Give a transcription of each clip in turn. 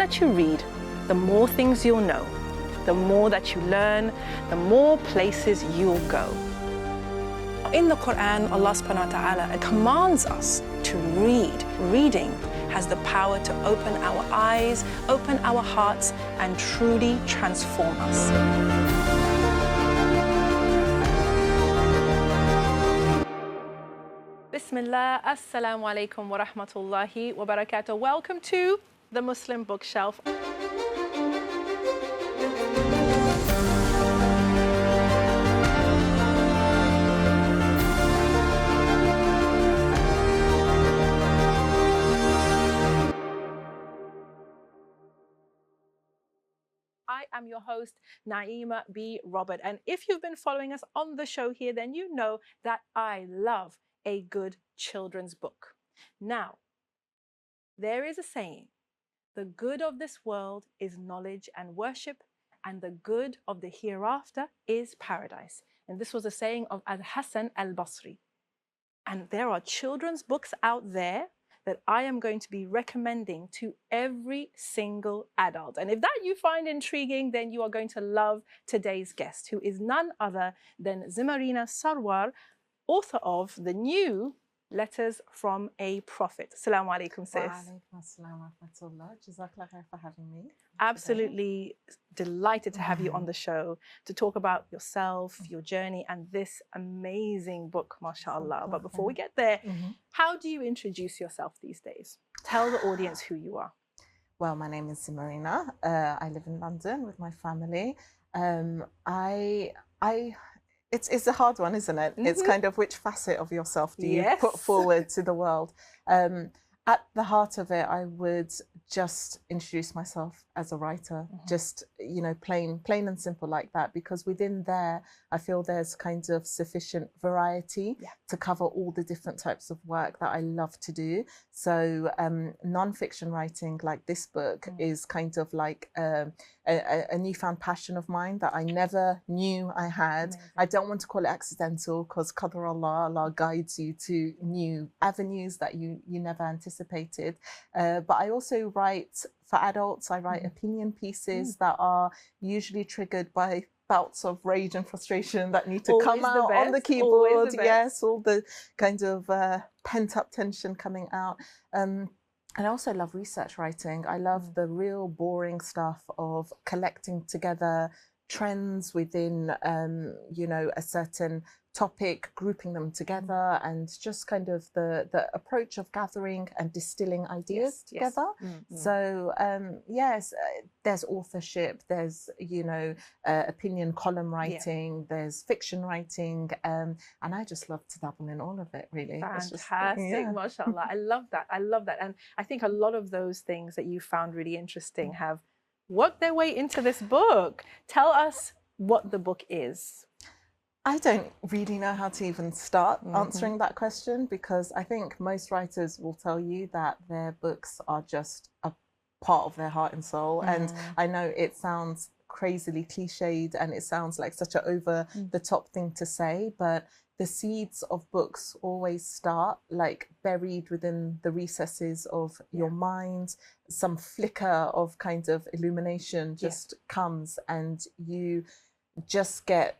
that you read, the more things you'll know. The more that you learn, the more places you'll go. In the Quran, Allah subhanahu wa ta'ala commands us to read. Reading has the power to open our eyes, open our hearts, and truly transform us. Bismillah, assalamu alaikum wa rahmatullahi wa barakatuh. Welcome to the Muslim Bookshelf. I am your host, Naima B. Robert, and if you've been following us on the show here, then you know that I love a good children's book. Now, there is a saying, the good of this world is knowledge and worship, and the good of the hereafter is paradise. And this was a saying of Al-Hasan al-Basri. And there are children's books out there that I am going to be recommending to every single adult. And if that you find intriguing, then you are going to love today's guest, who is none other than Zimarina Sarwar, author of the new Letters from a Prophet. Assalamu alaikum, sis. Wa alaikum assalam wa rahmatullah. Jazakallah khair for having me. Absolutely delighted to have you on the show to talk about yourself, your journey, and this amazing book, mashallah. But before we get there, how do you introduce yourself these days? Tell the audience who you are. Well, my name is Zimarina. I live in London with my family. It's a hard one, isn't it? It's kind of which facet of yourself do you put forward to the world? At the heart of it, I would just introduce myself as a writer, just, you know, plain and simple like that, because within there, I feel there's kind of sufficient variety to cover all the different types of work that I love to do. So non-fiction writing like this book is kind of like a newfound passion of mine that I never knew I had. Amazing. I don't want to call it accidental, because Qadr Allah guides you to new avenues that you never anticipated. But I also write for adults. I write opinion pieces that are usually triggered by bouts of rage and frustration that need to come out on the keyboard. Yes, all the kind of pent up tension coming out. And I also love research writing. I love the real boring stuff of collecting together trends within, you know, a certain topic, grouping them together, and just kind of the approach of gathering and distilling ideas together. So yes, there's authorship, there's, you know, opinion column writing, there's fiction writing, and I just love to dabble in all of it, really. Fantastic, mashallah. I love that. And I think a lot of those things that you found really interesting have worked their way into this book. Tell us what the book is. I don't really know how to even start answering that question, because I think most writers will tell you that their books are just a part of their heart and soul. And I know it sounds crazily cliched and it sounds like such an over the top thing to say, but the seeds of books always start like buried within the recesses of your mind. Some flicker of kind of illumination just comes, and you just get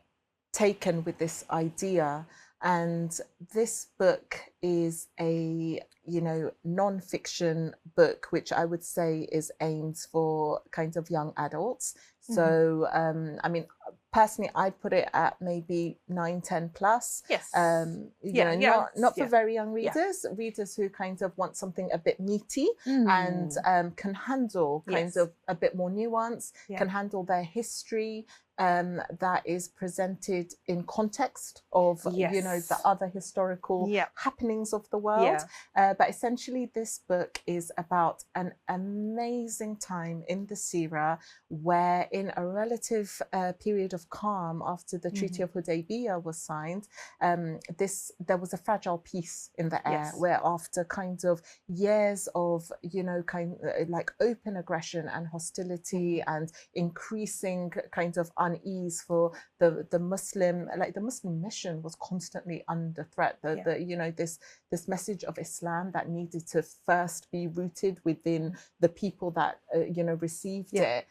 taken with this idea. And this book is a, you know, non-fiction book, which I would say is aimed for kind of young adults. So I mean, personally, I'd put it at maybe 9, 10 plus. Yes. You know, not for very young readers, readers who kind of want something a bit meaty and can handle kind of a bit more nuance, can handle their history, that is presented in context of, you know, the other historical happenings of the world. But essentially, this book is about an amazing time in the Sira, where in a relative period of calm after the Treaty of Hudaybiyah was signed, there was a fragile peace in the air, where after kind of years of, you know, kind like open aggression and hostility and increasing kind of unease, for the Muslim, like the Muslim mission was constantly under threat. The you know, this message of Islam that needed to first be rooted within the people that you know, received it,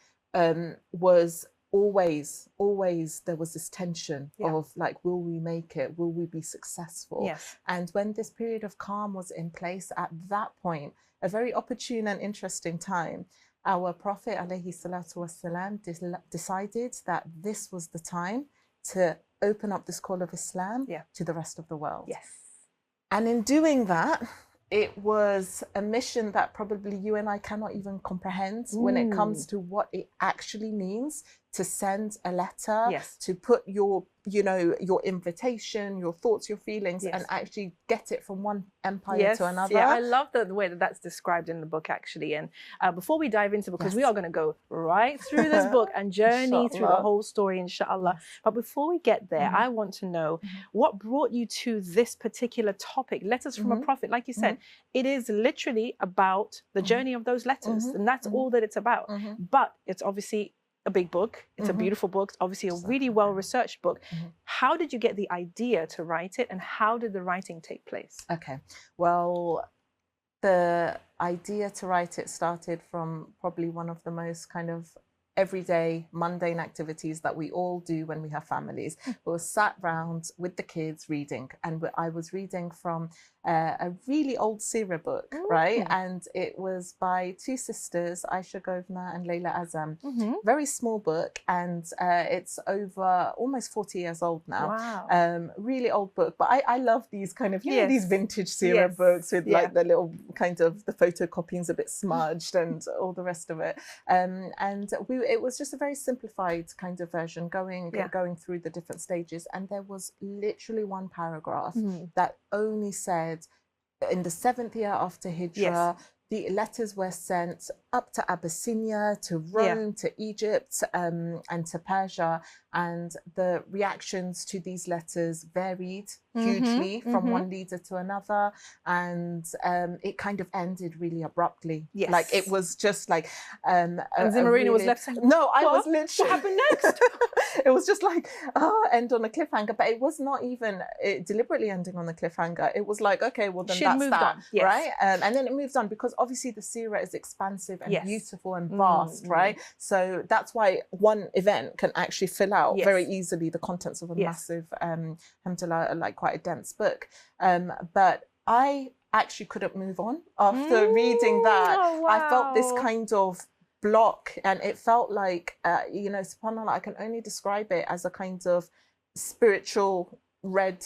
was always there was this tension of like, will we make it? Will we be successful? And when this period of calm was in place, at that point, a very opportune and interesting time, our Prophet alayhi salatu wasalam decided that this was the time to open up this call of Islam to the rest of the world. And in doing that, it was a mission that probably you and I cannot even comprehend when it comes to what it actually means to send a letter, to put your, you know, your invitation, your thoughts, your feelings, and actually get it from one empire to another. I love the way that that's described in the book, actually. And before we dive into, because we are going to go right through this book and journey through the whole story, inshallah. But before we get there, I want to know what brought you to this particular topic, letters from a prophet. Like you said, it is literally about the journey of those letters, and that's all that it's about. But it's obviously a big book. It's a beautiful book. It's obviously a really well-researched book. How did you get the idea to write it, and how did the writing take place? Okay, well, the idea to write it started from probably one of the most kind of everyday mundane activities that we all do when we have families. We were sat round with the kids reading, and I was reading from a really old Sira book, right? And it was by two sisters, Aisha Govna and Layla Azam. Very small book, and it's over almost 40 years old now. Wow. Really old book, but I love these kind of, you know, these vintage Sira books with like the little kind of, the photocopying's a bit smudged and all the rest of it. And it was just a very simplified kind of version, going through the different stages. And there was literally one paragraph that only said, in the 7th year after Hijrah, the letters were sent up to Abyssinia, to Rome, to Egypt, and to Persia. And the reactions to these letters varied hugely from one leader to another. And it kind of ended really abruptly. Like, it was just like... and Zimarina was left saying, no, I was literally... What happened next? It was just like, end on a cliffhanger. But it was not even deliberately ending on a cliffhanger. It was like, okay, well, then that's that, right? And then it moved on, because obviously the Sira is expansive and beautiful and vast, right? So that's why one event can actually fill out very easily the contents of a massive, alhamdulillah, like quite a dense book. But I actually couldn't move on after reading that. I felt this kind of block, and it felt like, you know, subhanAllah, I can only describe it as a kind of spiritual red,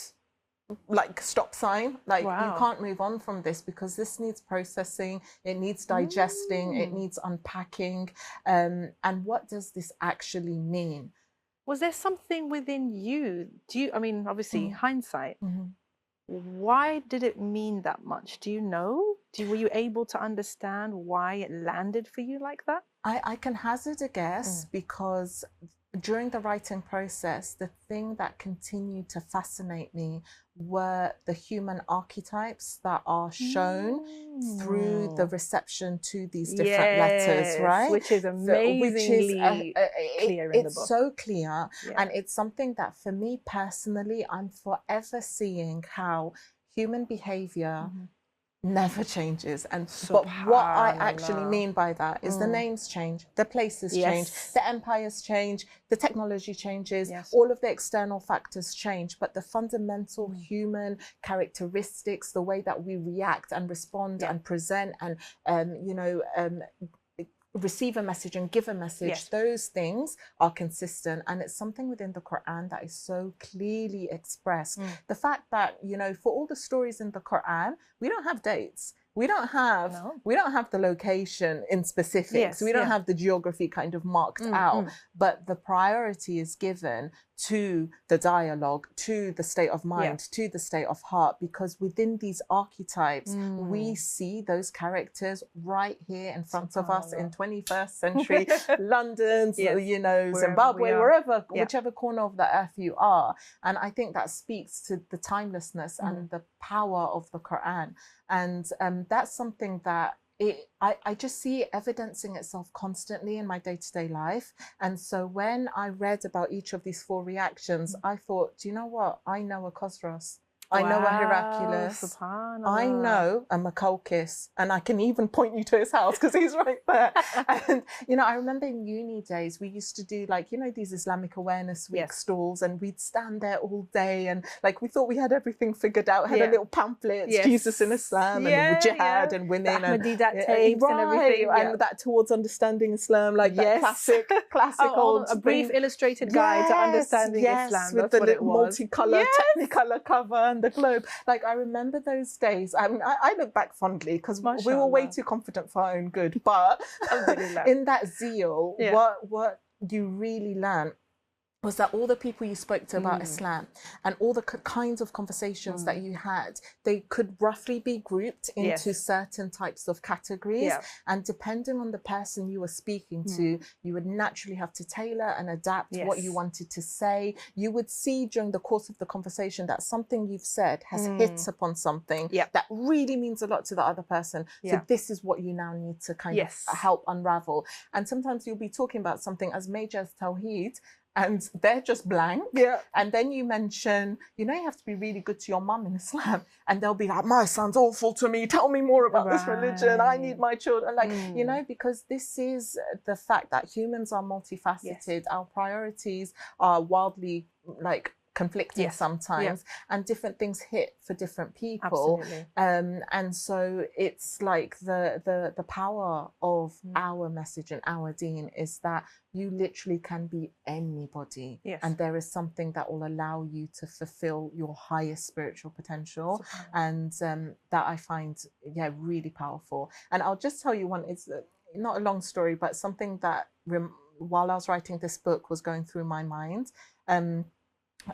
like, stop sign. Like, you can't move on from this, because this needs processing, it needs digesting, it needs unpacking. And what does this actually mean? Was there something within you? I mean, obviously, hindsight, why did it mean that much? Do you know? Were you able to understand why it landed for you like that? I can hazard a guess, because during the writing process, the thing that continued to fascinate me were the human archetypes that are shown through the reception to these different letters, right? Which is amazingly clear in the book. It's so clear, and it's something that, for me personally, I'm forever seeing how human behavior never changes. And but what I actually mean by that is the names change, the places change, the empires change, the technology changes, all of the external factors change, but the fundamental human characteristics, the way that we react and respond and present and you know, receive a message and give a message, those things are consistent. And it's something within the Quran that is so clearly expressed. The fact that, you know, for all the stories in the Quran, we don't have dates. We don't have the location in specifics. We don't have the geography kind of marked out, but the priority is given to the dialogue, to the state of mind, to the state of heart, because within these archetypes, we see those characters right here in front of us in 21st century London, you know, Zimbabwe, wherever, whichever corner of the earth you are. And I think that speaks to the timelessness and the power of the Quran. And that's something that I just see it evidencing itself constantly in my day-to-day life. And so when I read about each of these 4 reactions, I thought, do you know what? I know a Cosros. I know a Hercules. I know a Macaulkis, and I can even point you to his house because he's right there. And, you know, I remember in uni days, we used to do like, you know, these Islamic Awareness Week stalls, and we'd stand there all day and like, we thought we had everything figured out, had a little pamphlet, Jesus in Islam and jihad and women. And tapes and everything. And that towards understanding Islam, like that classic old a brief illustrated guide to understanding Islam. With the little multicolour Technicolor cover. The globe. Like, I remember those days. I mean, I look back fondly because we were way too confident for our own good. But in that zeal, what you really learn was that all the people you spoke to about Islam and all the kinds of conversations that you had, they could roughly be grouped into certain types of categories. And depending on the person you were speaking to, you would naturally have to tailor and adapt what you wanted to say. You would see during the course of the conversation that something you've said has hit upon something that really means a lot to the other person. So this is what you now need to kind of help unravel. And sometimes you'll be talking about something as major as Tawheed, and they're just blank. And then you mention, you know, you have to be really good to your mum in Islam. And they'll be like, my son's awful to me. Tell me more about this religion. I need my children. Like, you know, because this is the fact that humans are multifaceted. Our priorities are wildly, like, conflicting sometimes, and different things hit for different people. And so it's like the power of our message and our deen is that you literally can be anybody, and there is something that will allow you to fulfill your highest spiritual potential. And that I find really powerful. And I'll just tell you one, it's not a long story, but something that while I was writing this book was going through my mind.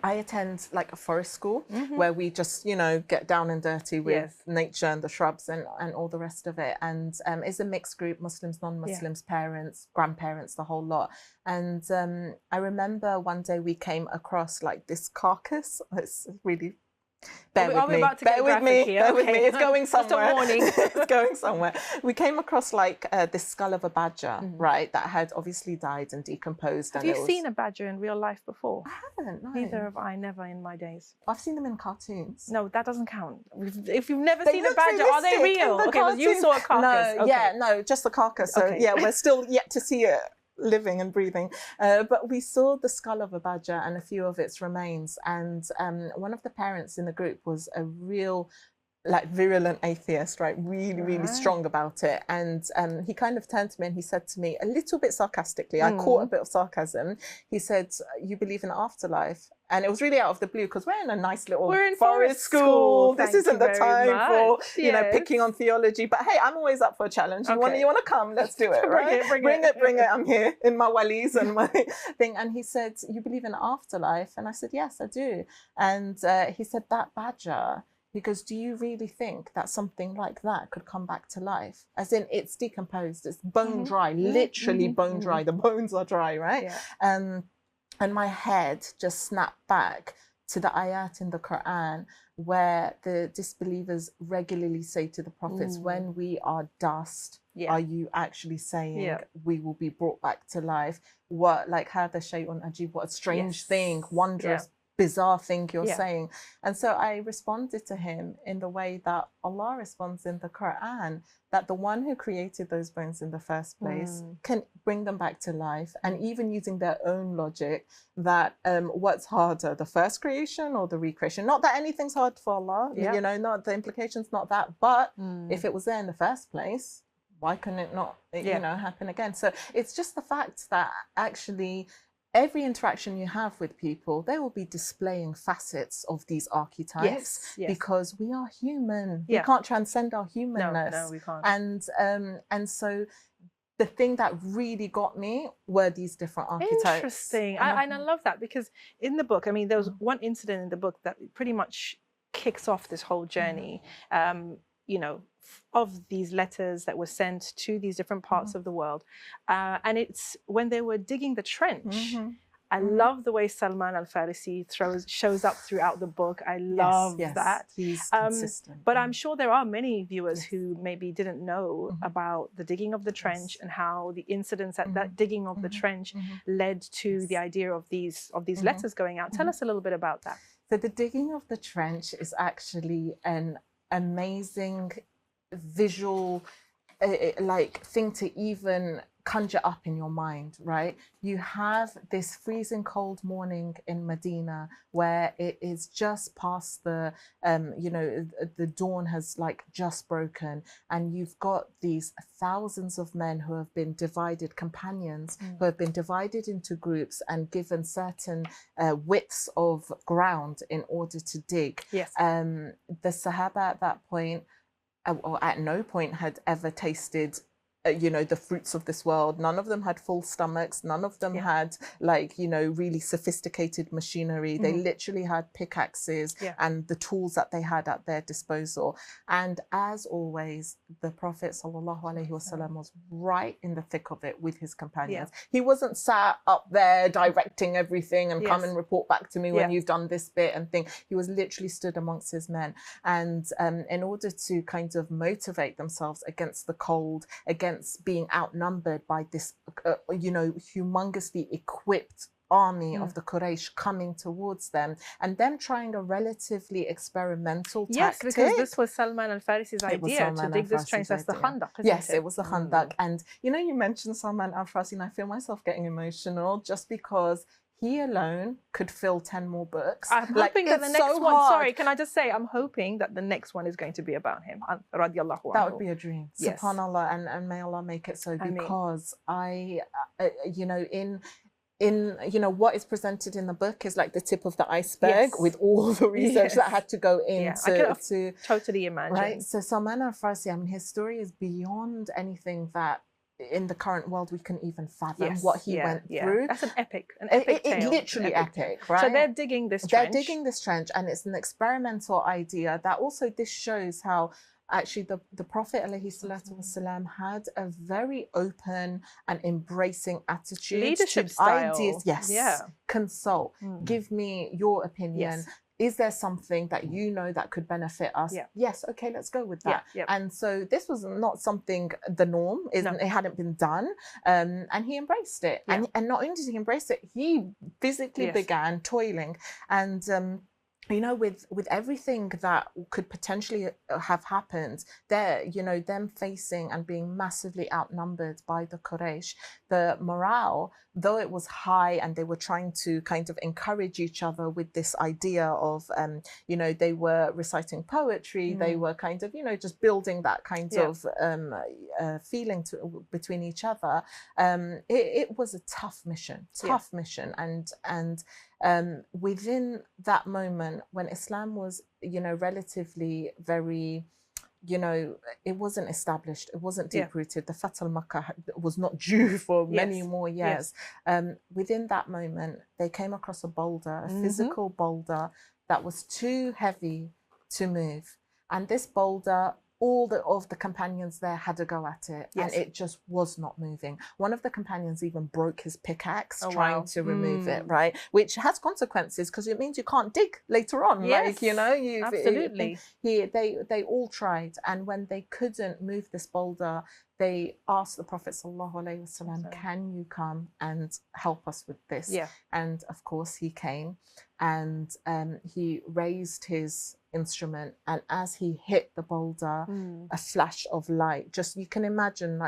I attend like a forest school where we just, you know, get down and dirty with nature and the shrubs and all the rest of it. And it's a mixed group, Muslims, non-Muslims, parents, grandparents, the whole lot. And I remember one day we came across like this carcass. It's really... Bear with me. It's going somewhere. It's going somewhere. We came across like this skull of a badger, right? That had obviously died and decomposed. Have you seen a badger in real life before? I haven't, no. Neither have I, never in my days. I've seen them in cartoons. No, that doesn't count. If you've never seen a badger, are they real? Okay, well, you saw a carcass. No, no, just the carcass. So we're still yet to see it living and breathing, but we saw the skull of a badger and a few of its remains, and one of the parents in the group was a real like virulent atheist, right? Really strong about it. And he kind of turned to me and he said to me a little bit sarcastically, I caught a bit of sarcasm. He said, you believe in afterlife? And it was really out of the blue because we're in a nice little forest school. This isn't the time for, you know, picking on theology. But hey, I'm always up for a challenge. You want to come? Let's do it, right? Bring it. I'm here in my wellies and my thing. And he said, you believe in afterlife? And I said, yes, I do. And he said, that badger, because do you really think that something like that could come back to life? As in, it's decomposed, it's bone dry, literally bone dry. The bones are dry, right? And my head just snapped back to the ayat in the Quran where the disbelievers regularly say to the prophets, when we are dust, are you actually saying we will be brought back to life? What, like, hada shay'un ajib, what a strange thing, wondrous, bizarre thing you're saying. And so I responded to him in the way that Allah responds in the Quran, that the one who created those bones in the first place can bring them back to life. And even using their own logic, that what's harder, the first creation or the recreation? Not that anything's hard for Allah, you know, not the implications, not that, but if it was there in the first place, why couldn't it not, you know, happen again? So it's just the fact that actually every interaction you have with people, they will be displaying facets of these archetypes because we are human. We can't transcend our humanness. No, we can't. And so the thing that really got me were these different archetypes. Interesting. And I love that because in the book, I mean, there was one incident in the book that pretty much kicks off this whole journey, you know, of these letters that were sent to these different parts of the world. And it's when they were digging the trench I love the way Salman al-Farisi shows up throughout the book. I love that. He's consistent. But I'm sure there are many viewers who maybe didn't know about the digging of the trench and how the incidents at that digging of the trench led to the idea of these letters going out. Tell us a little bit about that. So the digging of the trench is actually an amazing visual thing to even conjure up in your mind, right? You have this freezing cold morning in Medina where it is just past the, the dawn has just broken, and you've got these thousands of men who have been divided, companions who have been divided into groups and given certain widths of ground in order to dig. Yes. The Sahaba at that point, or at no point, had ever tasted the fruits of this world. None of them had full stomachs. None of them had really sophisticated machinery. They literally had pickaxes and the tools that they had at their disposal. And as always, the Prophet ﷺ was right in the thick of it with his companions. He wasn't sat up there directing everything and come and report back to me when you've done this bit and thing. He was literally stood amongst his men. And in order to kind of motivate themselves against the cold, against being outnumbered by this, humongously equipped army of the Quraysh coming towards them, and them trying a relatively experimental tactic. Yes, because this was Salman al-Farisi's idea to dig this trench. That's the Khandaq, isn't it? It was the Khandaq. And you mentioned Salman al-Farisi, and I feel myself getting emotional just because he alone could fill 10 more books. I'm hoping that the next one, sorry, can I just say, I'm hoping that the next one is going to be about him. Radiallahu anhu. That would be a dream. Yes. SubhanAllah, and may Allah make it so, because in what is presented in the book is like the tip of the iceberg with all the research that had to go into. I can totally imagine. Right? So Salman al-Farisi, his story is beyond anything that in the current world we can even fathom what he went through. That's an epic tale. Literally epic, right? So they're digging this trench. They're digging this trench, and it's an experimental idea that also this shows how actually the Prophet ﷺ had a very open and embracing attitude. Leadership to style. Ideas. Consult. Give me your opinion. Is there something that that could benefit us? Yes, okay, let's go with that. And so this was not something the norm, it hadn't been done, and he embraced it. And not only did he embrace it, he physically began toiling. And with everything that could potentially have happened there, them facing and being massively outnumbered by the Quraysh, the morale, though it was high, and they were trying to kind of encourage each other with this idea of, they were reciting poetry, they were kind of, just building that kind of feeling between each other. It was a tough mission. And within that moment, when Islam was, relatively very, it wasn't established, it wasn't deep-rooted, the Fath al-Makkah was not due for many more years. Within that moment, they came across a boulder, a physical boulder that was too heavy to move. And this boulder, all of the companions there had a go at it, and it just was not moving. One of the companions even broke his pickaxe trying to remove it, right? Which has consequences, because it means you can't dig later on. Absolutely. They all tried, and when they couldn't move this boulder, they asked the Prophet ﷺ, can you come and help us with this? And of course he came, and he raised his instrument, and as he hit the boulder, a flash of light, just, you can imagine,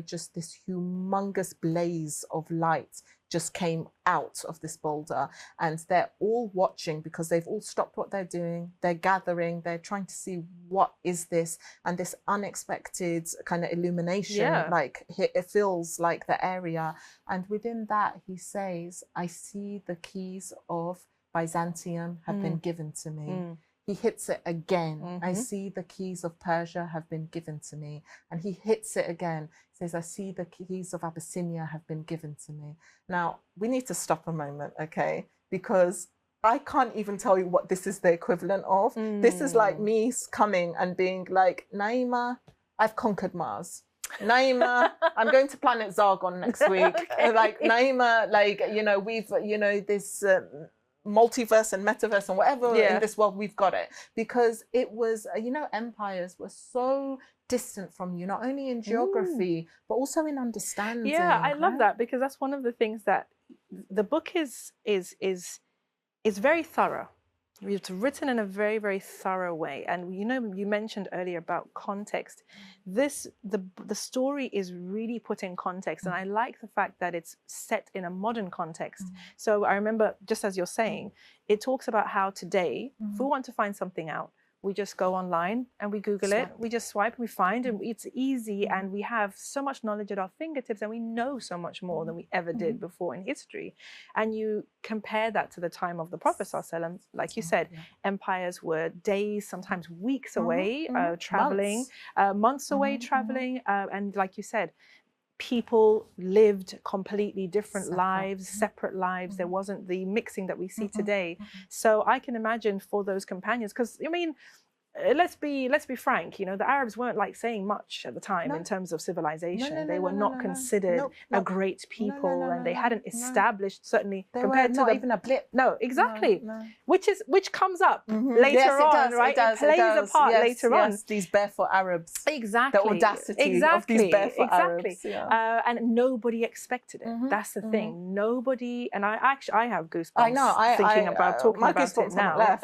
just this humongous blaze of light just came out of this boulder, and they're all watching because they've all stopped what they're doing. They're gathering, they're trying to see what is this, and this unexpected kind of illumination, it fills the area. And within that, he says, I see the keys of Byzantium have been given to me. He hits it again. I see the keys of Persia have been given to me. And he hits it again. He says, I see the keys of Abyssinia have been given to me. Now, we need to stop a moment, okay? Because I can't even tell you what this is the equivalent of. This is like me coming and being like, Naima, I've conquered Mars. Naima, I'm going to Planet Zargon next week. Okay. Like, Naima, like, you know, we've, you know, this multiverse and metaverse and whatever in this world, we've got it. Because it was, you know, empires were so distant from you, not only in geography, but also in understanding. Yeah, I love that, because that's one of the things that the book is very thorough. It's written in a very, very thorough way. And you know, you mentioned earlier about context. The story is really put in context. And I like the fact that it's set in a modern context. So I remember, just as you're saying, it talks about how today, if we want to find something out, we just go online and we Google it. We just swipe, we find, and it's easy. And we have so much knowledge at our fingertips, and we know so much more than we ever did before in history. And you compare that to the time of the Prophet ﷺ, like you said, empires were days, sometimes weeks away, traveling, months away, traveling. And like you said, people lived completely different lives, separate lives. There wasn't the mixing that we see today. So I can imagine for those companions, because I mean, let's be frank, you know, the Arabs weren't like saying much at the time in terms of civilization. They were not considered a great people, and they hadn't established, certainly they compared were to even a blip. No, exactly. Which comes up later on, right? It plays a part later on. These barefoot Arabs. Exactly. The audacity of these barefoot Arabs. And nobody expected it. That's the thing. Nobody, and I have goosebumps. I know. Thinking about talking about it now. Left.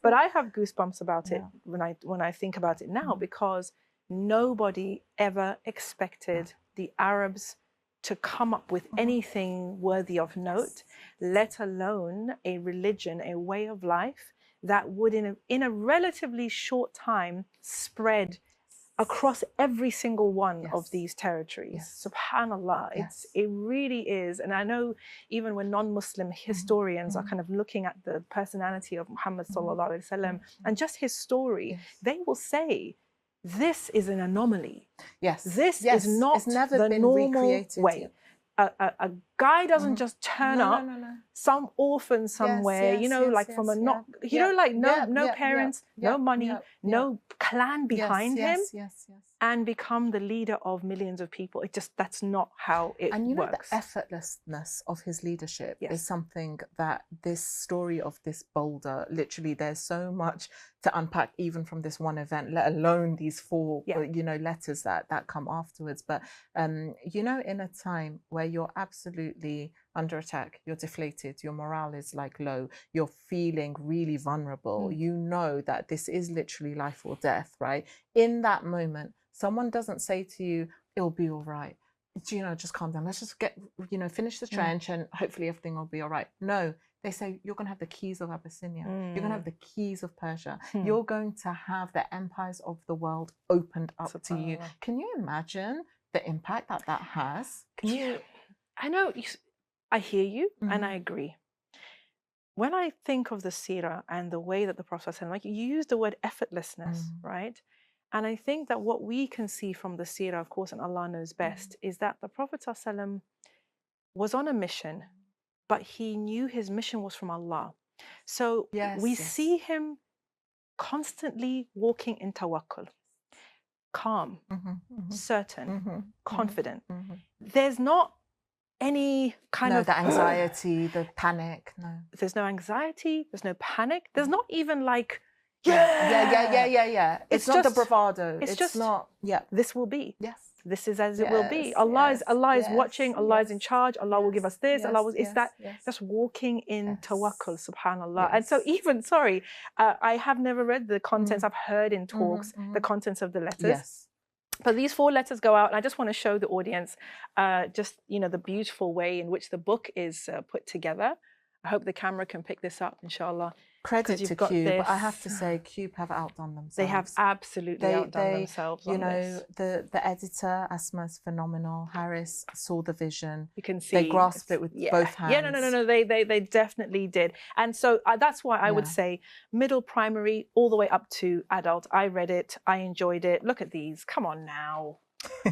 But I have goosebumps about it when I think about it now, because nobody ever expected the Arabs to come up with anything worthy of note, let alone a religion, a way of life that would in a relatively short time spread across every single one of these territories. Subhanallah, it really is. And I know even when non-Muslim historians are kind of looking at the personality of Muhammad sallallahu alaihi wasallam and just his story, they will say, this is an anomaly. This is not the normal way. A guy doesn't just turn up, some orphan somewhere, you know, like from a no parents, no money, no clan behind him, and become the leader of millions of people. That's not how it works. And you know, the effortlessness of his leadership is something that this story of this boulder, literally there's so much to unpack even from this one event, let alone these 4 you know, letters that come afterwards. But you know, in a time where you're absolutely under attack, you're deflated, your morale is like low, you're feeling really vulnerable, you know that this is literally life or death, right? In that moment, someone doesn't say to you, it'll be all right, you know, just calm down, let's just get, you know, finish the trench and hopefully everything will be all right. No, they say, you're going to have the keys of Abyssinia, you're going to have the keys of Persia, you're going to have the empires of the world opened up to you. Can you imagine the impact that has? Can you? I know, I hear you and I agree. When I think of the Sira and the way that the Prophet said, like you used the word effortlessness, right? And I think that what we can see from the Sira, of course, and Allah knows best, is that the Prophet ﷺ was on a mission, but he knew his mission was from Allah. So we see him constantly walking in tawakkul, calm, certain, confident. There's not any kind of the anxiety, the panic. No, there's no anxiety. There's no panic. There's not even like yeah. It's not just the bravado. It's just not. Yeah, this will be. Yes, this is as it will be. Allah is watching. Allah is in charge. Allah will give us this. Allah will. It's that just walking in tawakkul, subhanallah. And so even I have never read the contents. I've heard in talks the contents of the letters. But these 4 letters go out, and I just want to show the audience just, you know, the beautiful way in which the book is put together. I hope the camera can pick this up, inshallah. Credit to Kube. I have to say, Kube have outdone themselves. They have absolutely outdone themselves. You know, the editor, Asma, is phenomenal. Harris saw the vision. You can see they grasped it with both hands. Yeah, no. They definitely did. And so that's why I would say middle, primary, all the way up to adult. I read it. I enjoyed it. Look at these. Come on now.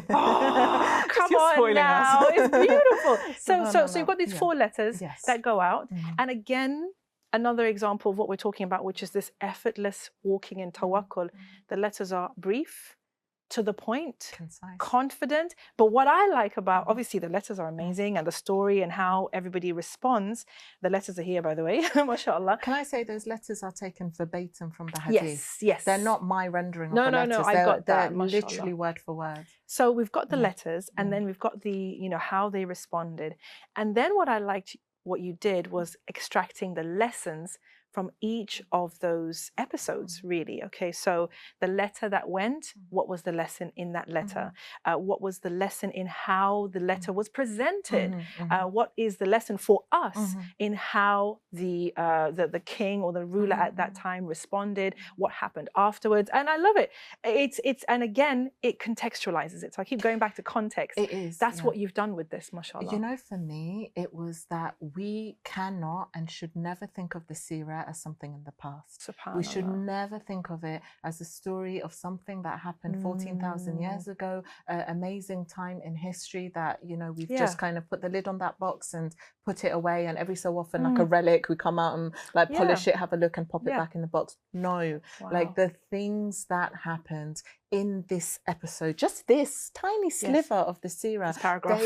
Oh, come on now. It's beautiful. So you've got these 4 letters that go out. And again, another example of what we're talking about, which is this effortless walking in tawakkul. The letters are brief, to the point, concise, confident. But what I like about, obviously the letters are amazing and the story and how everybody responds. The letters are here, by the way, mashallah. Can I say those letters are taken verbatim from the hadith? Yes, yes. They're not my rendering of no, the no, letters. No, I got that, they're literally word for word. So we've got the letters, and then we've got the, you know, how they responded. And then what I liked, what you did was extracting the lessons from each of those episodes, really. Okay, so the letter that went, what was the lesson in that letter? What was the lesson in how the letter was presented? What is the lesson for us in how the king or the ruler at that time responded? What happened afterwards? And I love it. And again, it contextualizes it. So I keep going back to context. It is. That's what you've done with this, mashallah. You know, for me, it was that we cannot and should never think of the Sira as something in the past. We should never think of it as a story of something that happened 14,000 years ago, an amazing time in history that, you know, we've just kind of put the lid on that box and put it away, and every so often, like a relic, we come out and like polish it, have a look and pop it back in the box. No, like the things that happened in this episode, just this tiny sliver of the Sira, this paragraph.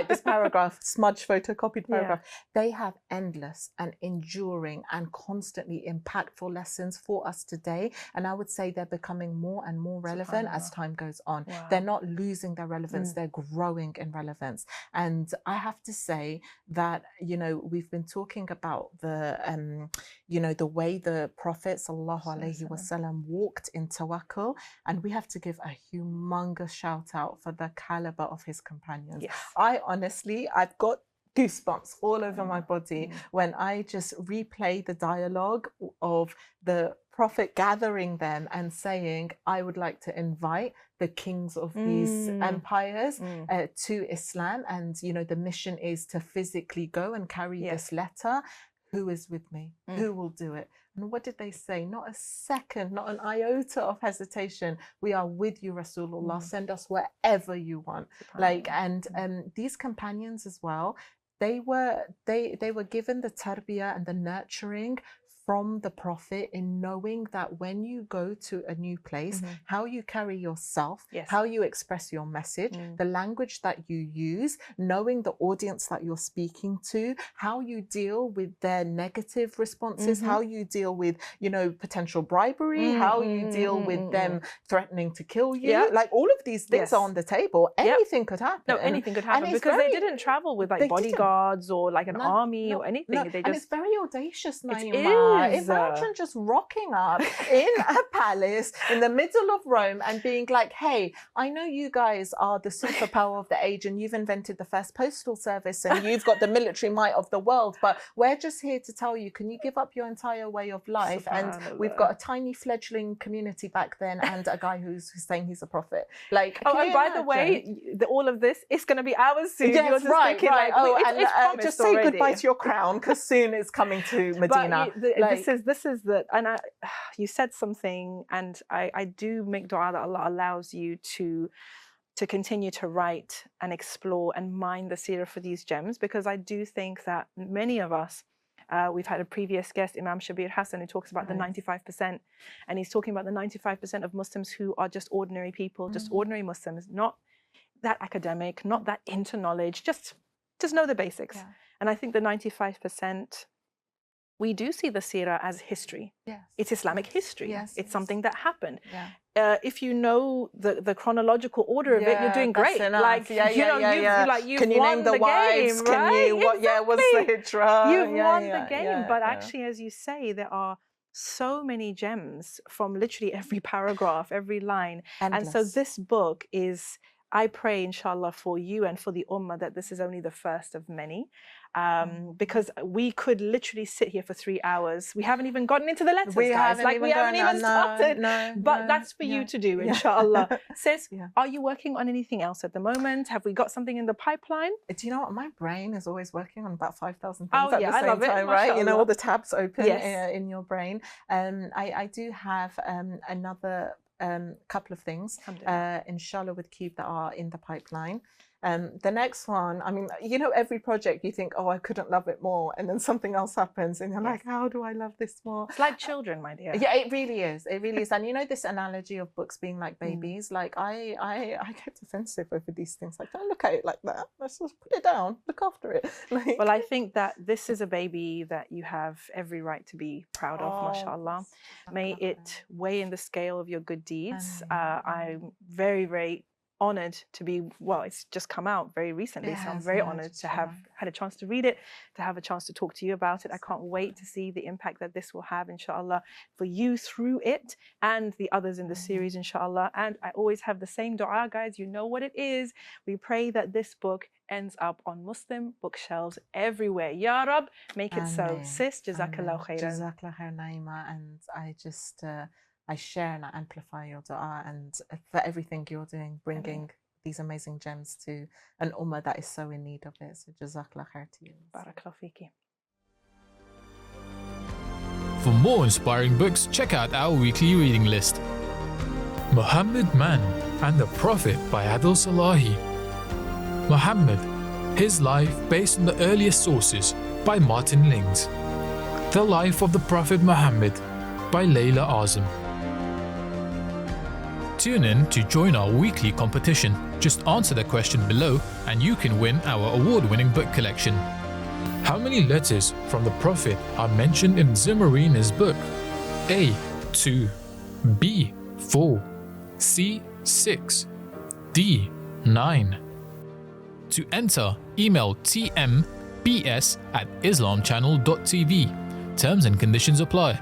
This paragraph, smudge photocopied paragraph, they have endless and enduring and constantly impactful lessons for us today. And I would say they're becoming more and more relevant as time goes on. They're not losing their relevance, they're growing in relevance. And I have to say that, you know, we've been talking about the, you know, the way the Prophet ﷺ walked in tawakkul, and we have to give a humongous shout out for the caliber of his companions. I honestly, I've got goosebumps all over my body when I just replay the dialogue of the Prophet gathering them and saying, I would like to invite the kings of these empires to Islam, and you know, the mission is to physically go and carry this letter. Who is with me? Who will do it? And what did they say? Not a second, not an iota of hesitation. We are with you, Rasulullah. Send us wherever you want. Like, and these companions as well, they were given the tarbiyah and the nurturing from the Prophet in knowing that when you go to a new place, how you carry yourself, how you express your message, the language that you use, knowing the audience that you're speaking to, how you deal with their negative responses, how you deal with, you know, potential bribery, how you deal with them threatening to kill you. Like all of these things are on the table. Anything could happen. No, anything could happen because they didn't travel with like bodyguards or like an army or anything. They just... And it's very audacious, Naima. Imagine just rocking up in a palace in the middle of Rome and being like, hey, I know you guys are the superpower of the age and you've invented the first postal service and you've got the military might of the world, but we're just here to tell you, can you give up your entire way of life? And we've got a tiny fledgling community back then and a guy who's saying he's a prophet. Like, oh, and by the way, all of this is going to be ours soon. Yes, You're just right. Like, oh, and just say goodbye to your crown because soon it's coming to Medina. This is the, and you said something, and I do make dua that Allah allows you to continue to write and explore and mine the Sira for these gems, because I do think that many of us, we've had a previous guest, Imam Shabir Hassan, who talks about the 95%, and he's talking about the 95% of Muslims who are just ordinary people, just ordinary Muslims, not that academic, not that into knowledge, just know the basics. And I think the 95%, we do see the Sira as history. It's Islamic history. It's something that happened. If you know the chronological order of it, you're doing great. Like, you've Can you won name the wives? Game, Can right? you, what's the hijrah? You've won the game. But actually, as you say, there are so many gems from literally every paragraph, every line. Endless. And so this book is, I pray, inshallah, for you and for the ummah that this is only the first of many. Because we could literally sit here for 3 hours. We haven't even gotten into the letters, guys. We haven't even started. But that's for you to do, inshallah. Sis, are you working on anything else at the moment? Have we got something in the pipeline? Do you know what? My brain is always working on about 5,000 things at the same time, right? You know, all the tabs open in your brain. I do have another couple of things, inshallah, with Cube that are in the pipeline. The next one, I mean, you know, every project you think, oh, I couldn't love it more, and then something else happens and you're like, how do I love this more? It's like children, my dear. Yeah, it really is. It really is. And you know, this analogy of books being like babies, like I get defensive over these things. Like, don't look at it like that. Let's just put it down, look after it. Like, well, I think that this is a baby that you have every right to be proud of, mashallah. May it weigh in the scale of your good deeds. I'm very, very honored to be, well, it's just come out very recently, so I'm very honored to have had a chance to read it, to have a chance to talk to you about it. I can't wait to see the impact that this will have, inshallah, for you through it and the others in the series, inshallah. And I always have the same dua, guys. You know what it is. We pray that this book ends up on Muslim bookshelves everywhere. Ya Rab, make it so. Sis, Jazakallah khairan. Jazakallah khair, Naima. And I just, I share and I amplify your dua, and for everything you're doing, bringing these amazing gems to an ummah that is so in need of it. So Jazakallah khair to you. Barakallah fiki. For more inspiring books, check out our weekly reading list. Muhammad Man and the Prophet by Adil Salahi. Muhammad, His Life Based on the Earliest Sources by Martin Lings. The Life of the Prophet Muhammad by Layla Azam. Tune in to join our weekly competition. Just answer the question below and you can win our award-winning book collection. How many letters from the Prophet are mentioned in Zimarina's book? A. 2, B. 4, C. 6, D. 9. To enter, email tmbs@islamchannel.tv. Terms and conditions apply.